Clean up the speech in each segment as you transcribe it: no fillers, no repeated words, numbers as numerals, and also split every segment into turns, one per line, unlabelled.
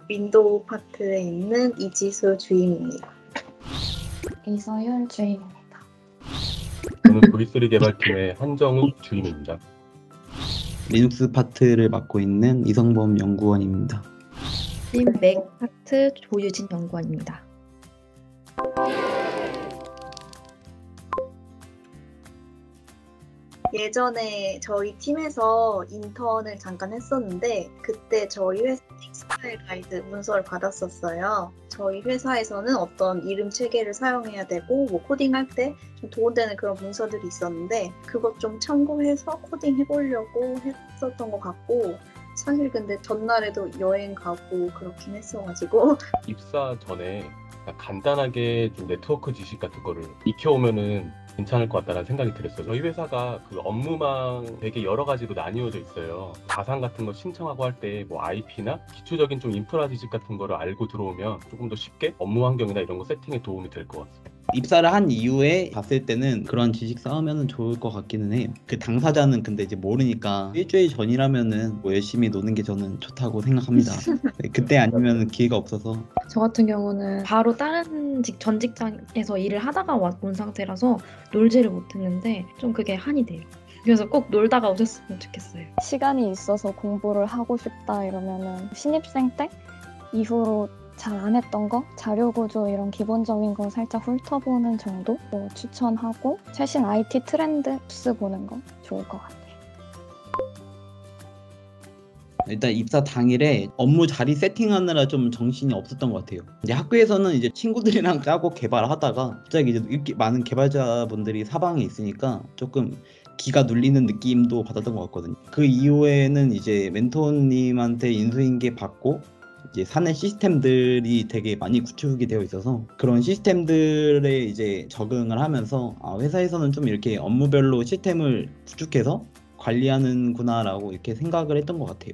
윈도우 파트에 있는 이지수 주임입니다.
이서율 주임입니다.
저는 V3 개발팀의 한정우 주임입니다.
리눅스 파트를 맡고 있는 이성범 연구원입니다.
팀 맥 파트 조유진 연구원입니다.
예전에 저희 팀에서 인턴을 잠깐 했었는데 그때 저희 회사 텍스타일 가이드 문서를 받았었어요. 저희 회사에서는 어떤 이름 체계를 사용해야 되고 뭐 코딩할 때 좀 도움되는 그런 문서들이 있었는데 그것 좀 참고해서 코딩 해보려고 했었던 것 같고 사실 근데 전날에도 여행 가고 그렇긴 했어가지고
입사 전에 간단하게 좀 네트워크 지식 같은 거를 익혀오면은 괜찮을 것 같다는 생각이 들었어요. 저희 회사가 그 업무망 되게 여러 가지로 나뉘어져 있어요. 가상 같은 거 신청하고 할 때 뭐 IP나 기초적인 좀 인프라 지식 같은 거를 알고 들어오면 조금 더 쉽게 업무 환경이나 이런 거 세팅에 도움이 될 것 같습니다.
입사를 한 이후에 봤을 때는 그런 지식 쌓으면 좋을 것 같기는 해요. 그 당사자는 근데 이제 모르니까 일주일 전이라면은 뭐 열심히 노는 게 저는 좋다고 생각합니다. 네, 그때 아니면 기회가 없어서.
저 같은 경우는 바로 다른 전 직장에서 일을 하다가 온 상태라서 놀지를 못했는데 좀 그게 한이 돼요. 그래서 꼭 놀다가 오셨으면 좋겠어요.
시간이 있어서 공부를 하고 싶다 이러면은 신입생 때 이후로 잘 안 했던 거, 자료 구조 이런 기본적인 거 살짝 훑어보는 정도 추천하고 최신 IT 트렌드 뉴스 보는 거 좋을 것 같아요.
일단 입사 당일에 업무 자리 세팅하느라 좀 정신이 없었던 것 같아요. 이제 학교에서는 이제 친구들이랑 짜고 개발하다가 갑자기 이제 이렇게 많은 개발자분들이 사방에 있으니까 조금 기가 눌리는 느낌도 받았던 것 같거든요. 그 이후에는 이제 멘토님한테 인수인계 받고 이제 사내 시스템들이 되게 많이 구축이 되어 있어서 그런 시스템들에 이제 적응을 하면서 회사에서는 좀 이렇게 업무별로 시스템을 구축해서 관리하는구나라고 이렇게 생각을 했던 것 같아요.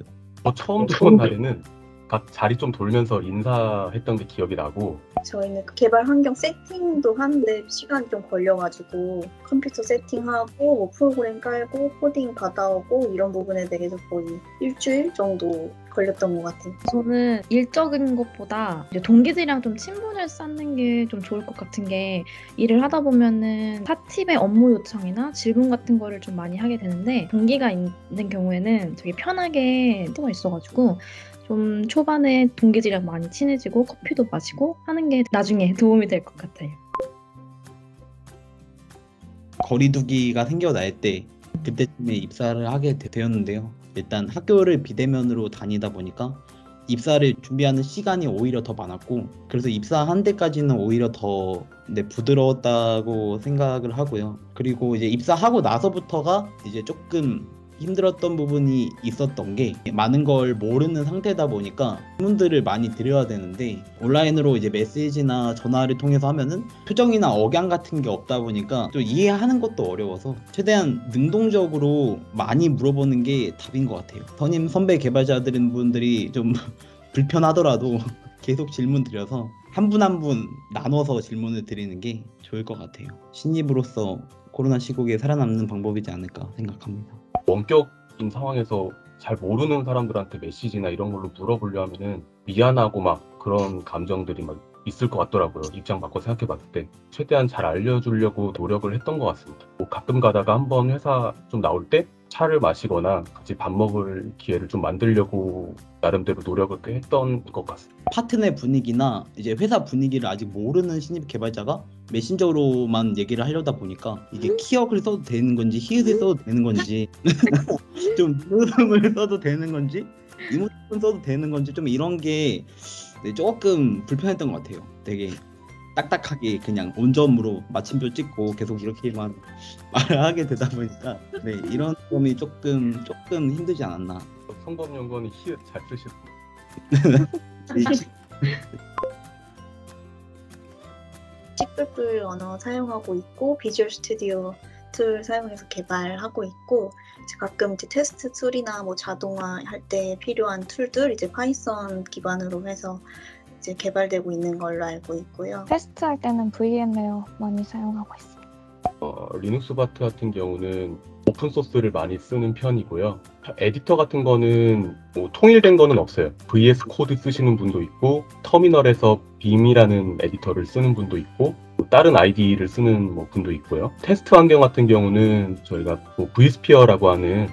처음 들어온 날에는 각 자리 좀 돌면서 인사했던 게 기억이 나고
저희는 그 개발 환경 세팅도 하는데 시간이 좀 걸려가지고 컴퓨터 세팅하고 뭐 프로그램 깔고 코딩 받아오고 이런 부분에 대해서 거의 일주일 정도 걸렸던 것 같아요.
저는 일적인 것보다 이제 동기들이랑 좀 친분을 쌓는 게 좀 좋을 것 같은 게 일을 하다 보면은 사팀의 업무 요청이나 질문 같은 거를 좀 많이 하게 되는데 동기가 있는 경우에는 되게 편하게 수가 있어가지고 좀 초반에 동기들이랑 많이 친해지고 커피도 마시고 하는 게 나중에 도움이 될 것 같아요.
거리두기가 생겨날 때 그때쯤에 입사를 하게 되었는데요. 일단 학교를 비대면으로 다니다 보니까 입사를 준비하는 시간이 오히려 더 많았고 그래서 입사한 데까지는 오히려 더 부드러웠다고 생각을 하고요. 그리고 이제 입사하고 나서부터가 이제 조금 힘들었던 부분이 있었던 게 많은 걸 모르는 상태다 보니까 질문들을 많이 드려야 되는데 온라인으로 이제 메시지나 전화를 통해서 하면은 표정이나 억양 같은 게 없다 보니까 또 이해하는 것도 어려워서 최대한 능동적으로 많이 물어보는 게 답인 것 같아요. 선임 선배 개발자들인 분들이 좀 불편하더라도 계속 질문 드려서 한 분 한 분 나눠서 질문을 드리는 게 좋을 것 같아요. 신입으로서 코로나 시국에 살아남는 방법이지 않을까 생각합니다.
원격인 상황에서 잘 모르는 사람들한테 메시지나 이런 걸로 물어보려 하면은 미안하고 막 그런 감정들이 막 있을 것 같더라고요. 입장 바꿔 생각해 봤을 때 최대한 잘 알려주려고 노력을 했던 것 같습니다. 뭐 가끔 가다가 한번 회사 좀 나올 때 차를 마시거나 같이 밥 먹을 기회를 좀 만들려고 나름대로 노력을 꽤 했던 것 같습니다.
파트 내 분위기나 이제 회사 분위기를 아직 모르는 신입 개발자가 메신저로만 얘기를 하려다 보니까 이게 키역을 써도 되는 건지 히읗을 써도 되는 건지 좀 이름을 써도 되는 건지 이모티콘 써도 되는 건지 좀 이런 게 조금 불편했던 것 같아요. 되게 딱딱하게 그냥 온점으로 마침표 찍고 계속 이렇게만 말을 하게 되다 보니까 이런 점이 조금 힘들지 않았나.
성범 연구원이 히읗 잘 쓰시고
C++ 언어 사용하고 있고 비주얼 스튜디오 툴 사용해서 개발하고 있고 이제 가끔 이제 테스트 툴이나 뭐 자동화 할 때 필요한 툴들 이제 파이썬 기반으로 해서 이제 개발되고 있는 걸로 알고 있고요.
테스트할 때는 VMware 많이 사용하고 있습니다.
리눅스 바트 같은 경우는 오픈 소스를 많이 쓰는 편이고요. 에디터 같은 거는 뭐 통일된 거는 없어요. VS 코드 쓰시는 분도 있고 터미널에서 빔이라는 에디터를 쓰는 분도 있고 뭐 다른 IDE를 쓰는 뭐 분도 있고요. 테스트 환경 같은 경우는 저희가 뭐 vSphere라고 하는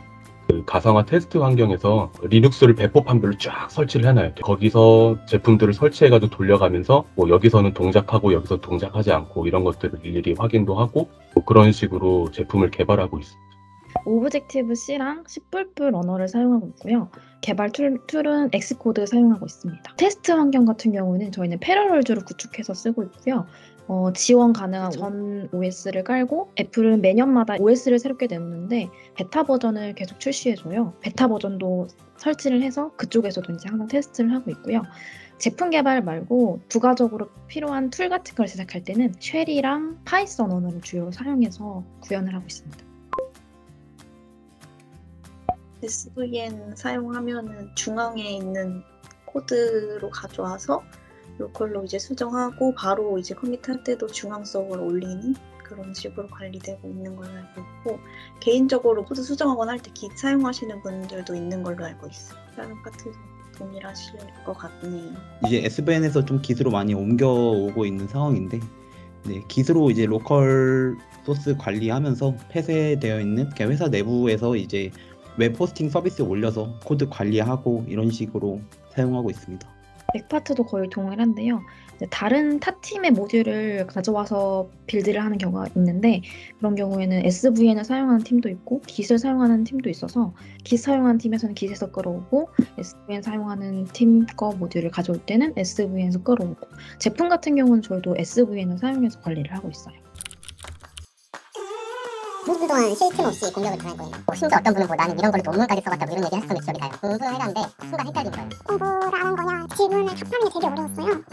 그 가상화 테스트 환경에서 리눅스를 배포판별로 쫙 설치를 해놔요. 거기서 제품들을 설치해가지고 돌려가면서 뭐 여기서는 동작하고 여기서 동작하지 않고 이런 것들을 일일이 확인도 하고 뭐 그런 식으로 제품을 개발하고 있습니다.
오브젝티브 C랑 C++ 러너를 사용하고 있고요. 개발 툴은 엑스코드 사용하고 있습니다. 테스트 환경 같은 경우는 저희는 패러럴즈로 구축해서 쓰고 있고요. 지원 가능한 전 OS를 깔고 애플은 매년마다 OS를 새롭게 내놓는데 베타 버전을 계속 출시해줘요. 베타 버전도 설치를 해서 그쪽에서도 이제 항상 테스트를 하고 있고요. 제품 개발 말고 부가적으로 필요한 툴 같은 걸 제작할 때는 쉘이랑 파이썬 언어를 주로 사용해서 구현을 하고 있습니다.
SVN 사용하면은 중앙에 있는 코드로 가져와서 로컬로 이제 수정하고 바로 이제 커밋할 때도 중앙 서버로 올리는 그런 식으로 관리되고 있는 걸로 알고 있고, 개인적으로 코드 수정하거나 할 때 Git 사용하시는 분들도 있는 걸로 알고 있어요. 다른 파트도 동일하실 것 같네요.
이제 SVN에서 좀 Git으로 많이 옮겨오고 있는 상황인데, 네, Git으로 이제 로컬 소스 관리하면서 폐쇄되어 있는 그냥 회사 내부에서 이제 웹 호스팅 서비스에 올려서 코드 관리하고 이런 식으로 사용하고 있습니다.
맥파트도 거의 동일한데요. 다른 타 팀의 모듈을 가져와서 빌드를 하는 경우가 있는데, 그런 경우에는 SVN을 사용하는 팀도 있고 Git을 사용하는 팀도 있어서 Git 사용하는 팀에서는 Git에서 끌어오고 SVN 사용하는 팀 거 모듈을 가져올 때는 SVN에서 끌어오고, 제품 같은 경우는 저희도 SVN을 사용해서 관리를 하고 있어요.
공부 동안 쉴 틈 없이 공격을 당할 거예요. 심지어 어떤 분은 나는 이런 걸로 논문까지 써봤다 이런 얘기 하셨던 게 기억이 나요. 공부를 해놨는데 순간 헷갈린 거예요.
공부를 안 한 거냐 질문을 답하는 게 되게 어려웠어요.